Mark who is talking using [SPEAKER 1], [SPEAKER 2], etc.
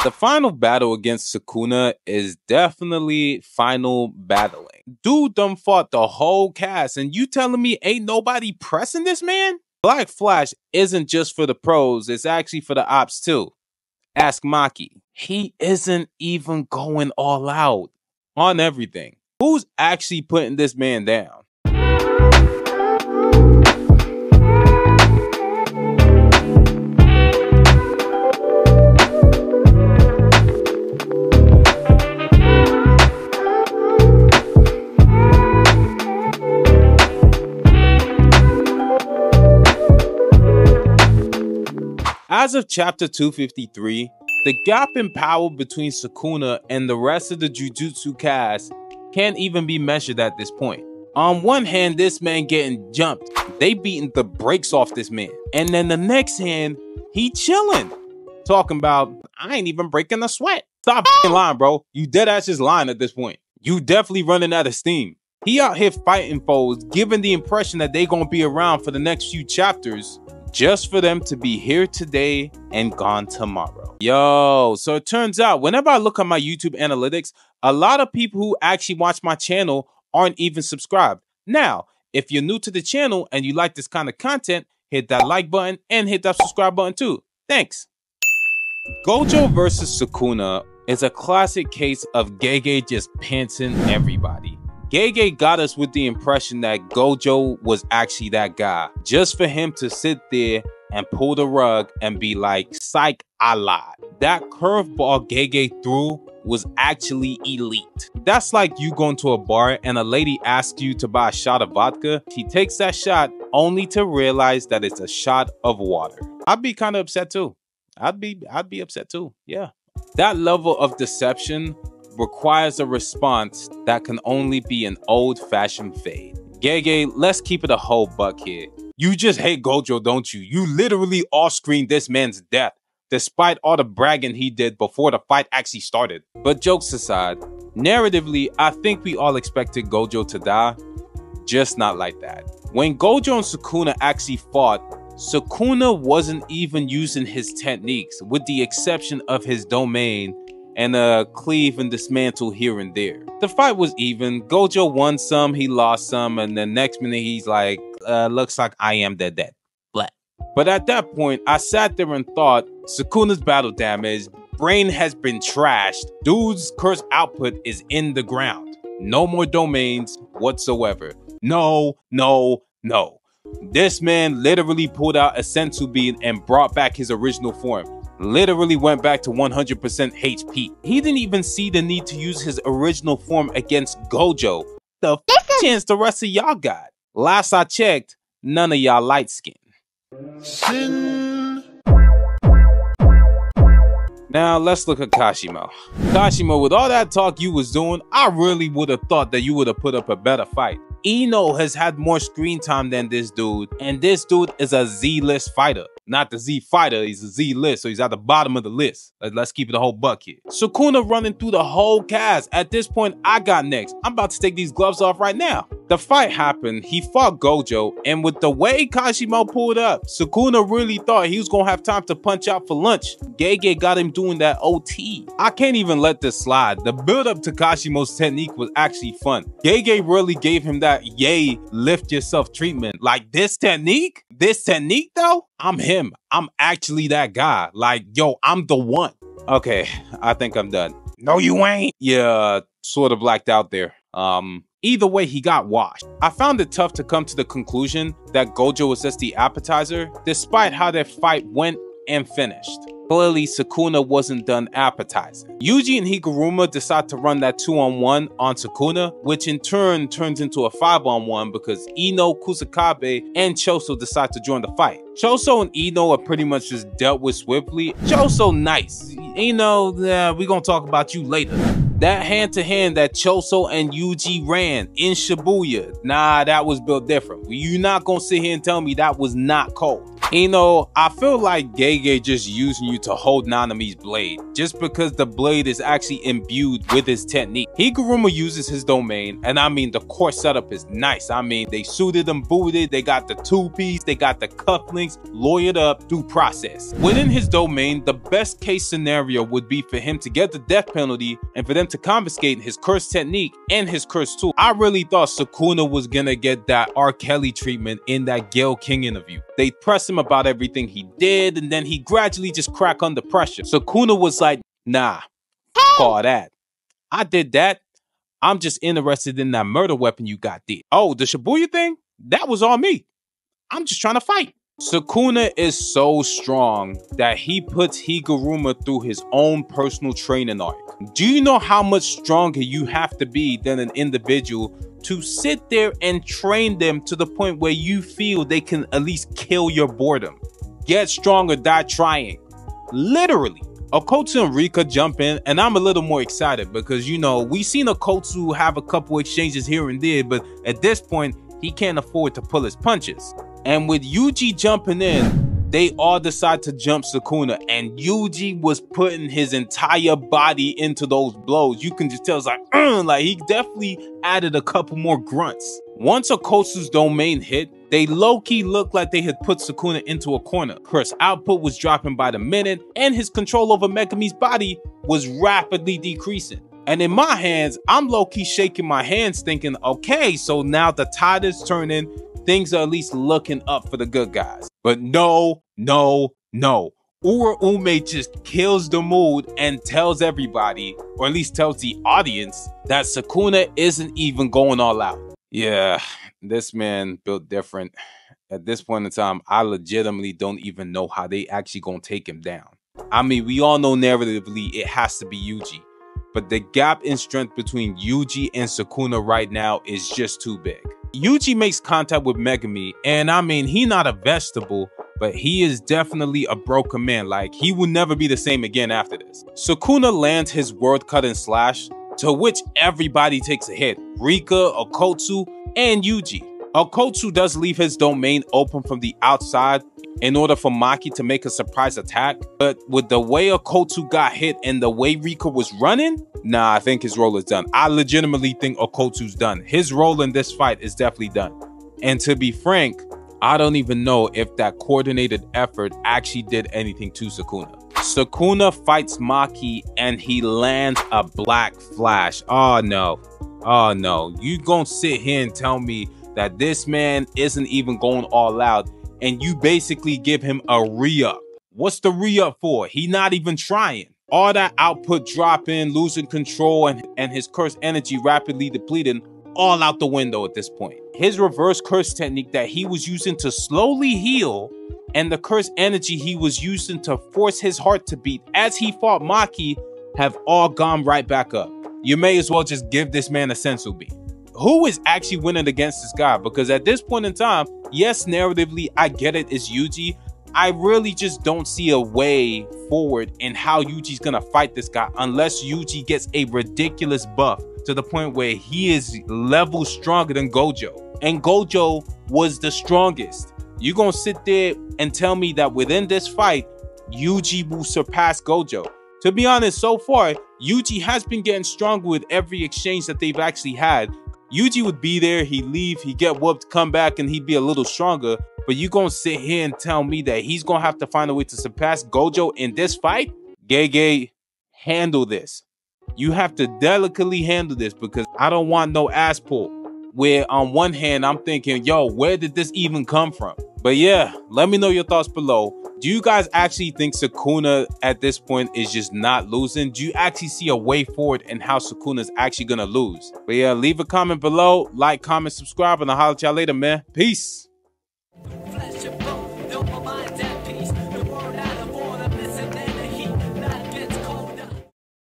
[SPEAKER 1] The final battle against Sukuna is definitely final battling. Dude done fought the whole cast, and you telling me ain't nobody pressing this man? Black Flash isn't just for the pros, it's actually for the ops too. Ask Maki. He isn't even going all out on everything. Who's actually putting this man down? As of chapter 253, the gap in power between Sukuna and the rest of the Jujutsu cast can't even be measured at this point. On one hand, this man getting jumped. They beating the brakes off this man. And then the next hand, he chilling. Talking about, I ain't even breaking a sweat. Stop lying, bro. You dead ass just lying at this point. You definitely running out of steam. He out here fighting foes, giving the impression that they gonna be around for the next few chapters, just for them to be here today and gone tomorrow. Yo, so it turns out whenever I look at my YouTube analytics, a lot of people who actually watch my channel aren't even subscribed. Now, if you're new to the channel and you like this kind of content, hit that like button and hit that subscribe button too. Thanks. Gojo versus Sukuna is a classic case of Gege just pantsing everybody. Gege got us with the impression that Gojo was actually that guy, just for him to sit there and pull the rug and be like, psych, I lied. That curveball Gege threw was actually elite. That's like you going to a bar and a lady asks you to buy a shot of vodka. She takes that shot only to realize that it's a shot of water. I'd be kind of upset too. I'd be upset too. Yeah. That level of deception requires a response that can only be an old-fashioned fade. Gege, let's keep it a whole buck here. You just hate Gojo, don't you? You literally off-screened this man's death, despite all the bragging he did before the fight actually started. But jokes aside, narratively, I think we all expected Gojo to die, just not like that. When Gojo and Sukuna actually fought, Sukuna wasn't even using his techniques, with the exception of his domain and cleave and dismantle here and there. The fight was even. Gojo won some, he lost some, and the next minute he's like, looks like I am dead. Blah. But at that point, I sat there and thought, Sukuna's battle damage, brain has been trashed, dude's curse output is in the ground. No more domains whatsoever. No. This man literally pulled out a sensu bean and brought back his original form. Literally went back to 100% HP. He didn't even see the need to use his original form against Gojo. The chance the rest of y'all got? Last I checked, none of y'all light skinned. Now let's look at Kashimo. Kashimo, with all that talk you was doing, I really would have thought that you would have put up a better fight. Ino has had more screen time than this dude, and this dude is a Z-list fighter. Not the Z fighter, he's a Z-list, so he's at the bottom of the list. Let's keep it a whole buck here. Sukuna running through the whole cast. At this point, I got next. I'm about to take these gloves off right now. The fight happened, he fought Gojo, and with the way Kashimo pulled up, Sukuna really thought he was gonna have time to punch out for lunch. Gege got him doing that OT. I can't even let this slide. The build up to Kashimo's technique was actually fun. Gege really gave him that yay, lift yourself treatment. Like this technique though, I'm him. I'm actually that guy. Like, yo, I'm the one. Okay, I think I'm done. No, you ain't. Yeah, sort of blacked out there. Either way, he got washed. I found it tough to come to the conclusion that Gojo was just the appetizer, despite how their fight went and finished. Clearly, Sukuna wasn't done appetizing. Yuji and Higuruma decide to run that 2-on-1 on Sukuna, which in turn turns into a 5-on-1 because Ino, Kusakabe, and Choso decide to join the fight. Choso and Ino are pretty much just dealt with swiftly. Choso nice. Ino, we gonna talk about you later. That hand-to-hand that Choso and Yuji ran in Shibuya, nah, that was built different. You're not gonna sit here and tell me that was not cold. You know, I feel like Gege just using you to hold Nanami's blade, just because the blade is actually imbued with his technique. Higuruma uses his domain, and I mean, the core setup is nice. I mean, they suited and booted, they got the two-piece, they got the cufflinks, lawyered up, due process. Within his domain, the best case scenario would be for him to get the death penalty and for them to confiscate his curse technique and his curse tool. I really thought Sukuna was gonna get that R. Kelly treatment in that Gail King interview. They press him about everything he did, and then he gradually just crack under pressure. Sukuna was like, nah, all that. I did that. I'm just interested in that murder weapon you got there. Oh, the Shibuya thing? That was all me. I'm just trying to fight. Sukuna is so strong that he puts Higuruma through his own personal training arc. Do you know how much stronger you have to be than an individual to sit there and train them to the point where you feel they can at least kill your boredom? Get strong or die trying. Literally. Okotsu and Rika jump in, and I'm a little more excited because, you know, we seen Okotsu have a couple exchanges here and there, but at this point, he can't afford to pull his punches. And with Yuji jumping in, they all decide to jump Sukuna, and Yuji was putting his entire body into those blows. You can just tell it's like he definitely added a couple more grunts. Once Okotsu's domain hit, they low-key looked like they had put Sukuna into a corner. Curse output was dropping by the minute, and his control over Megami's body was rapidly decreasing. And in my hands, I'm low-key shaking my hands thinking, okay, so now the tide is turning, things are at least looking up for the good guys. But no. Uraume just kills the mood and tells everybody, or at least tells the audience, that Sukuna isn't even going all out. Yeah, this man built different. At this point in time, I legitimately don't even know how they actually gonna take him down. I mean, we all know narratively it has to be Yuji, but the gap in strength between Yuji and Sukuna right now is just too big. Yuji makes contact with Megami, and I mean, he not a vegetable, but he is definitely a broken man. Like, he will never be the same again after this. Sukuna lands his world-cutting slash, to which everybody takes a hit. Rika, Okotsu, and Yuji. Okotsu does leave his domain open from the outside in order for Maki to make a surprise attack, but with the way Okotsu got hit and the way Rika was running, nah, I think his role is done. I legitimately think Okotsu's done. His role in this fight is definitely done. And to be frank, I don't even know if that coordinated effort actually did anything to Sukuna. Sukuna fights Maki and he lands a black flash. Oh no. You gonna sit here and tell me that this man isn't even going all out and you basically give him a re-up. What's the re-up for? He not even trying. All that output dropping, losing control, and his curse energy rapidly depleting, all out the window at this point. His reverse curse technique that he was using to slowly heal, and the curse energy he was using to force his heart to beat as he fought Maki, have all gone right back up. You may as well just give this man a senzu bean. Who is actually winning against this guy? Because at this point in time, yes, narratively, I get it, it's Yuji. I really just don't see a way forward in how Yuji's gonna fight this guy unless Yuji gets a ridiculous buff to the point where he is level stronger than Gojo. And Gojo was the strongest. You gonna sit there and tell me that within this fight, Yuji will surpass Gojo? To be honest, so far, Yuji has been getting stronger with every exchange that they've actually had. Yuji would be there, he'd leave, he'd get whooped, come back, and he'd be a little stronger. But you gonna sit here and tell me that he's gonna have to find a way to surpass Gojo in this fight? Gege, handle this. You have to delicately handle this because I don't want no ass pull. Where on one hand, I'm thinking, yo, where did this even come from? But yeah, let me know your thoughts below. Do you guys actually think Sukuna at this point is just not losing? Do you actually see a way forward in how Sukuna is actually gonna lose? But yeah, leave a comment below, like, comment, subscribe, and I'll holler at y'all later, man. Peace.